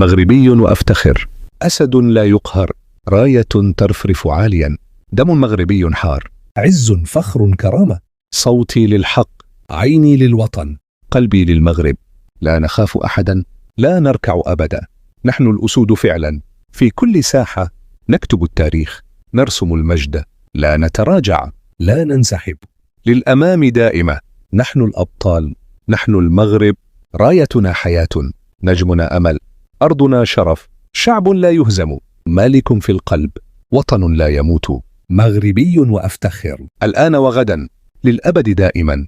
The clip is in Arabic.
مغربي وأفتخر، أسد لا يقهر، راية ترفرف عاليا، دم مغربي حار، عز فخر كرامة، صوتي للحق، عيني للوطن، قلبي للمغرب، لا نخاف أحدا، لا نركع أبدا، نحن الأسود فعلا، في كل ساحة نكتب التاريخ، نرسم المجد، لا نتراجع، لا ننسحب، للأمام دائمة، نحن الأبطال، نحن المغرب، رايتنا حياة، نجمنا أمل، أرضنا شرف، شعب لا يهزم، مالك في القلب، وطن لا يموت، مغربي وأفتخر، الآن وغدا، للأبد دائما،